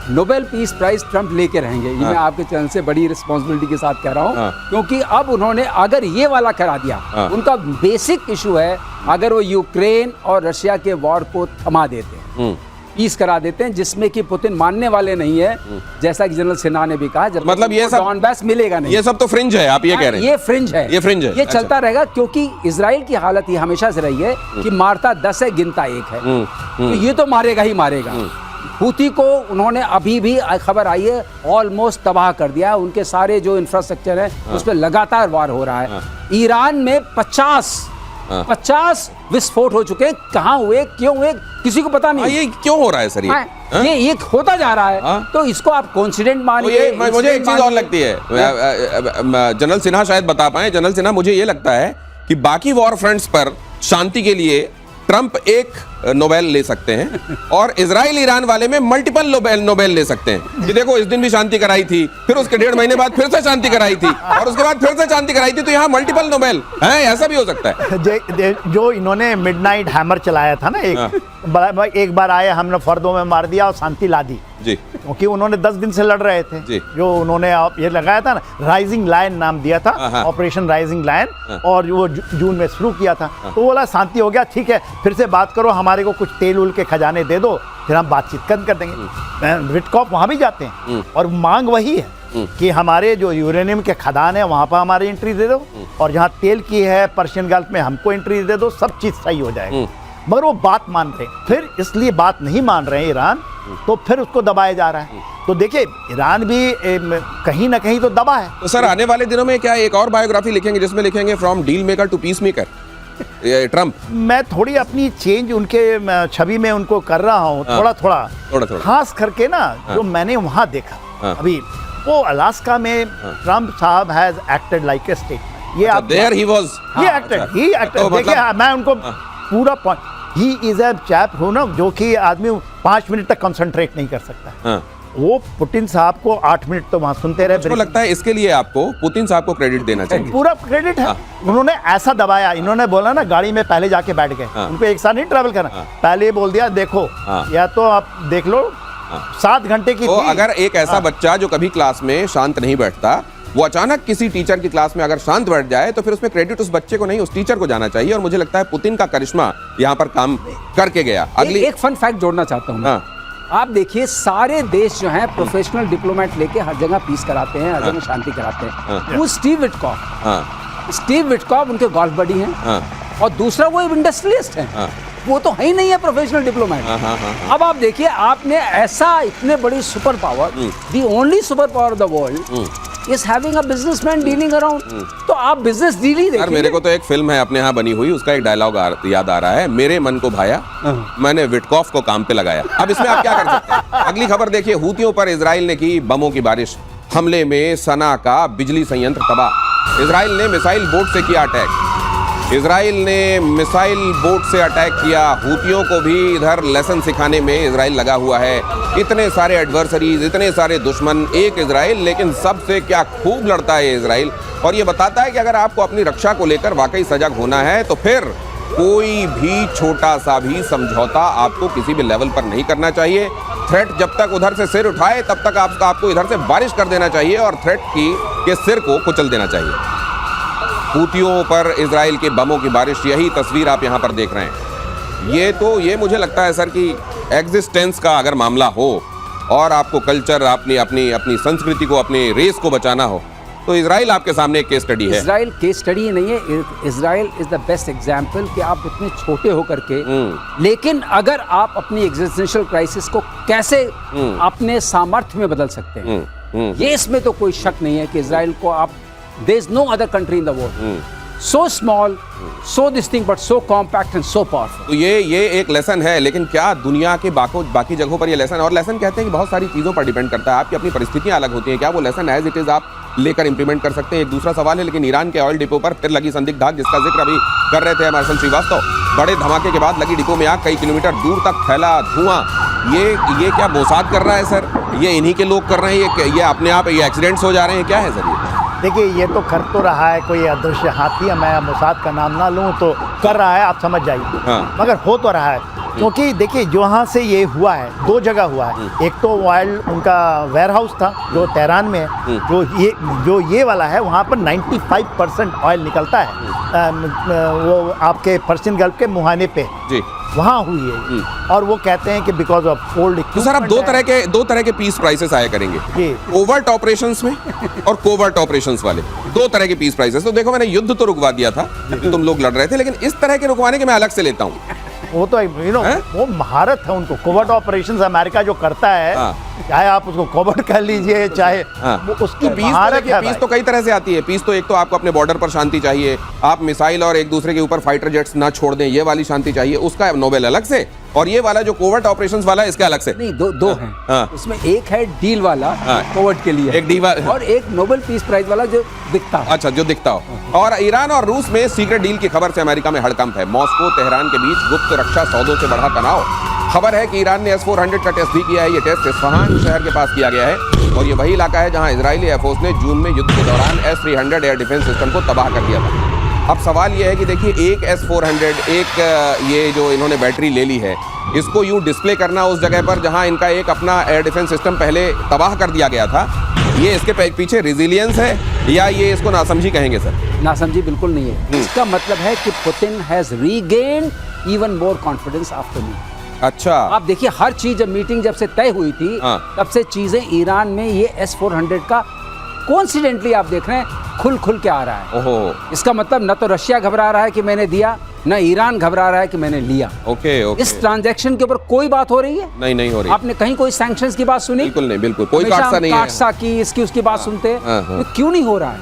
B: नोबेल पीस प्राइज ट्रंप लेके रहेंगे, ये मैं आपके चैनल से बड़ी रिस्पॉन्सिबिलिटी के साथ कह रहा हूँ। क्योंकि अब उन्होंने अगर ये वाला करा दिया, उनका बेसिक इशू है, अगर वो यूक्रेन और रशिया के वॉर को थमा देते हैं, पीस करा देते हैं, जिसमें कि पुतिन मानने वाले नहीं है, जैसा कि जनरल सिन्हा ने भी कहा, जब
A: मतलब ये सब
B: डॉनबास मिलेगा नहीं।
A: ये सब तो फ्रिंज है, आप ये कह रहे हैं?
B: ये फ्रिंज है,
A: ये फ्रिंज है,
B: ये चलता रहेगा। क्योंकि इजराइल की हालत ये हमेशा से रही है कि मारता 10 है, गिनता 1 है। तो ये तो मारेगा ही मारेगा। हूती को उन्होंने अभी भी खबर आई है ऑलमोस्ट तबाह कर दिया है, उनके सारे जो इंफ्रास्ट्रक्चर है उस पर लगातार वार हो रहा है। ईरान में 50 विस्फोट हो चुके हैं, कहाँ हुए, क्यों हुए, किसी को पता नहीं।
A: ये क्यों हो रहा है सर?
B: ये होता जा रहा है। तो इसको आप कॉन्सिडेंट मानिए।
A: मुझे एक चीज और लगती है, जनरल सिन्हा शायद बता पाए। जनरल सिन्हा, मुझे ये लगता है कि बाकी वॉर फ्रंट्स पर शांति के लिए ट्रंप एक नोबेल ले सकते हैं और इजराइल ईरान वाले में मल्टीपल नोबेल ले सकते हैं कि देखो इस दिन भी शांति कराई थी, फिर उसके 1.5 महीने बाद फिर से शांति कराई थी, और उसके बाद फिर से शांति कराई थी, तो यहाँ मल्टीपल नोबेल है। ऐसा भी हो सकता है।
C: जो इन्होंने मिडनाइट हैमर चलाया था ना, एक बार आए, हमने फर्दों में मार दिया और शांति ला दी
A: जी,
C: क्योंकि उन्होंने 10 दिन से लड़ रहे थे
A: जी।
C: जो उन्होंने ये लगाया था ना, राइजिंग लायन नाम दिया था, ऑपरेशन राइजिंग लायन, और वो जून में शुरू किया था। तो बोला शांति हो गया, ठीक है, फिर से बात करो, हमारे को कुछ तेल उल के खजाने दे दो, फिर हम बातचीत कर देंगे। विटकॉफ वहाँ भी जाते हैं और मांग वही है कि हमारे जो यूरेनियम के खदान है वहाँ पर हमारी एंट्री दे दो, और जहाँ तेल की है पर्शियन गल्फ में हमको एंट्री दे दो, सब चीज़ सही हो जाएगी। मगर वो बात मान रहे हैं, फिर इसलिए बात नहीं मान रहे हैं ईरान, तो फिर उसको दबाया जा रहा है। तो देखिए, ईरान भी कहीं ना कहीं तो दबा है।
A: तो सर, आने वाले दिनों में क्या एक और बायोग्राफी लिखेंगे जिसमें लिखेंगे from deal maker to peace maker Trump?
C: मैं थोड़ी अपनी चेंज उनके छवि में उनको कर रहा हूँ, थोड़ा थोड़ा, खास करके ना जो मैंने वहाँ देखा अभी, वो अलास्का में ट्रंप साहब has acted like a statement. ये आप
A: there he was,
C: he acted देखिए, मैं उनको पूरा point, he is a chap हो ना, जो कि आदमी 5 मिनट तक कंसंट्रेट नहीं कर सकता। वो पुतिन साहब को 8 मिनट तो वहां सुनते रहे।
A: मुझे लगता है इसके लिए आपको पुतिन साहब को क्रेडिट देना चाहिए।
C: पूरा क्रेडिट है। उन्होंने ऐसा दबाया, इन्होंने बोला ना, गाड़ी में पहले जाके बैठ गए, उनको एक साथ नहीं ट्रैवल करना, पहले बोल दिया देखो या तो आप देख लो 7 घंटे की।
A: तो अगर एक ऐसा बच्चा जो कभी क्लास में शांत नहीं बैठता, वो अचानक किसी टीचर की क्लास में अगर शांत बैठ जाए तो फिर उसमें क्रेडिट उस बच्चे को नहीं, उस टीचर को जाना चाहिए। और मुझे लगता है पुतिन का करिश्मा यहाँ पर काम करके गया। अगली
B: एक फन फैक्ट जोड़ना चाहता हूँ।
A: हाँ।
B: आप देखिए सारे देश जो हैं प्रोफेशनल डिप्लोमेट लेके हर जगह पीस कराते हैं, हर जगह शांति कराते हैं। वो स्टीव विटकॉफ उनके गोल्फ बडी हैं, और दूसरा वो इंडस्ट्रियलिस्ट हैं। वो तो है ही नहीं है प्रोफेशनल डिप्लोमेट। अब आप देखिए, आपने ऐसा इतने बड़ी super power, the only super power of the world is having a businessman dealing around, तो आप बिजनेस डील ही देखिए।
A: मेरे को तो एक फिल्म है अपने यहाँ बनी हुई, उसका एक डायलॉग याद आ रहा है, मेरे मन को भाया मैंने विटकॉफ को काम पे लगाया। अब इसमें आप क्या कर सकते हैं। अगली खबर देखिए, हूतियों पर इजराइल ने की बमों की बारिश, हमले में सना का बिजली संयंत्र तबाह। इजराइल ने मिसाइल बोट से किया अटैक। इजराइल ने मिसाइल बोट से अटैक किया। हूतियों को भी इधर लेसन सिखाने में इजराइल लगा हुआ है। इतने सारे एडवर्सरीज, इतने सारे दुश्मन, एक इजराइल, लेकिन सबसे क्या खूब लड़ता है इजराइल। और ये बताता है कि अगर आपको अपनी रक्षा को लेकर वाकई सजग होना है तो फिर कोई भी छोटा सा भी समझौता आपको किसी भी लेवल पर नहीं करना चाहिए। थ्रेट जब तक उधर से सिर उठाए तब तक आपको इधर से बारिश कर देना चाहिए और थ्रेट के सिर को कुचल देना चाहिए। हूतियों पर इजराइल के बमों की बारिश, यही तस्वीर आप यहाँ पर देख रहे हैं। ये मुझे लगता है सर कि एग्जिस्टेंस का अगर मामला हो और आपको कल्चर, अपनी संस्कृति को, अपने रेस को बचाना हो, तो इजराइल आपके सामने एक केस स्टडी है।
B: इजराइल केस स्टडी नहीं है, Israel is the best example कि आप इतने छोटे होकर के, लेकिन अगर आप अपनी एग्जिस्टेंशियल क्राइसिस को कैसे अपने सामर्थ्य में बदल सकते हैं, ये इसमें तो कोई शक नहीं है कि इजराइल को आप, there is no other country in the world so small, so distinct but so compact and so powerful।
A: तो ये एक लेसन है, लेकिन क्या दुनिया के बाकी जगहों पर ये लेसन, और लेसन कहते हैं कि बहुत सारी चीज़ों पर डिपेंड करता है, आपकी अपनी परिस्थितियां अलग होती हैं, क्या वो लेसन एज इट इज़ आप लेकर इंप्लीमेंट कर सकते हैं, एक दूसरा सवाल है। लेकिन ईरान के ऑयल डिपो पर फिर लगी संदिग्ध आग, जिसका जिक्र अभी कर रहे थे मार्शल श्रीवास्तव। बड़े धमाके के बाद लगी डिपो में आग, कई किलोमीटर दूर तक फैला धुआं। ये क्या मोसाद कर रहा है सर? ये इन्हीं के लोग कर रहे हैं? ये अपने आप ये एक्सीडेंट्स हो जा रहे हैं? क्या है सर ये?
C: देखिए, ये तो कर तो रहा है कोई अदृश्य हाथी, मैं मोसाद का नाम ना लूँ तो कर रहा है, आप समझ जाइए। मगर हो तो रहा है, क्योंकि देखिए जहाँ से ये हुआ है, दो जगह हुआ है। एक तो ऑयल उनका वेयर हाउस था जो तेहरान में है, जो ये वाला है, वहाँ पर 95% ऑयल निकलता है। वो आपके पर्शियन गल्फ के मुहाने पे जी वहाँ हुई है। और वो कहते हैं कि बिकॉज ऑफ ओल्ड।
A: तो सर अब दो तरह के पीस प्राइसेस आया करेंगे, ओवर्ट ऑपरेशंस में और कोवर्ट ऑपरेशंस वाले, दो तरह के पीस प्राइसेस। तो देखो, मैंने युद्ध तो रुकवा दिया था, तुम लोग लड़ रहे थे, लेकिन इस तरह के रुकवाने के मैं अलग से लेता हूँ।
C: वो तो वो महारत है उनको। कोवर्ट ऑपरेशंस अमेरिका जो करता है, चाहे आप उसको कोवर्ट कर लीजिए, चाहे उसकी महारत है।
A: पीस तो कई तरह से आती है। पीस तो एक तो आपको अपने बॉर्डर पर शांति चाहिए, आप मिसाइल और एक दूसरे के ऊपर फाइटर जेट्स ना छोड़ दें, ये वाली शांति चाहिए, उसका नोबेल अलग से, और ये वाला जो कोवर्ट ऑपरेशंस वाला, इसके अलग से।
B: नहीं, दो हैं। उसमें एक है डील वाला, कोवर्ट के लिए
A: एक डील,
B: और एक नोबेल पीस प्राइज वाला जो दिखता हो।
A: अच्छा, जो दिखता हो। और ईरान और रूस में सीक्रेट डील की खबर से अमेरिका में हड़कंप है। मॉस्को तेहरान के बीच गुप्त रक्षा सौदों से बढ़ा तनाव। खबर है कि ईरान ने S-400 का टेस्ट भी किया है। ये टेस्ट इस्फहान शहर के पास किया गया है, और ये वही इलाका है जहां इजरायली एयरफोर्स ने जून में युद्ध के दौरान S-300 एयर डिफेंस सिस्टम को तबाह कर दिया था। अब सवाल ये है कि देखिए, एक S-400, एक ये जो इन्होंने बैटरी ले ली है, इसको यूं डिस्प्ले करना उस जगह पर जहां इनका एक अपना एयर डिफेंस सिस्टम पहले तबाह कर दिया गया था, ये इसके पीछे रेजिलियंस है या ये इसको नासमझी कहेंगे सर?
B: नासमझी बिल्कुल नहीं है। इसका मतलब है कि Putin has regained even more confidence after me.
A: अच्छा,
B: आप देखिए, हर चीज जब से तय हुई थी, तब से चीजें ईरान में ये S-400 का कोइंसिडेंटली आप देख रहे हैं खुल के आ रहा है।
A: ओहो।
B: इसका मतलब न तो रशिया घबरा रहा है कि मैंने दिया, न ईरान घबरा रहा है कि मैंने लिया।
A: ओके।
B: इस ट्रांजैक्शन के ऊपर कोई बात हो रही है?
A: नहीं हो रही।
B: आपने कहीं कोई सैंक्शंस की बात सुनी?
A: बिल्कुल कोई काटसा नहीं है।
B: काटसा की, इसकी उसकी बात सुनते हैं, तो क्यों नहीं हो रहा है?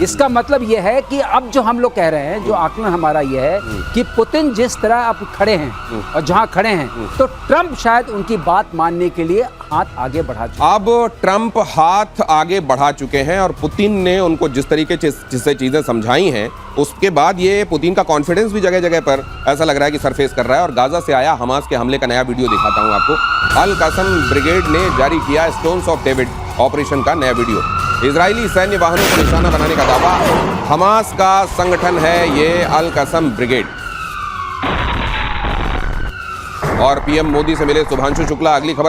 B: इसका मतलब यह है कि अब जो हम लोग कह रहे हैं, जो आकलन हमारा यह है कि पुतिन जिस तरह अब खड़े हैं और जहां खड़े हैं, तो ट्रंप शायद उनकी बात मानने के लिए हाथ आगे बढ़ा चुके हैं।
A: अब ट्रंप हाथ आगे बढ़ा चुके हैं और पुतिन ने उनको जिस तरीके से चीजें समझाई हैं, उसके बाद ये पुतिन का कॉन्फिडेंस भी जगह जगह पर ऐसा लग रहा है कि सरफेस कर रहा है। और गाजा से आया हमास के हमले का नया वीडियो दिखाता हूं आपको। अल कसम ब्रिगेड ने जारी किया स्टोन्स ऑफ डेविड ऑपरेशन का नया वीडियो। इजरायली सैन्य वाहनों को निशाना बनाने का दावा। हमास का संगठन है ये अल कसम ब्रिगेड। और पीएम मोदी से मिले शुभांशु शुक्ला। अगली खबर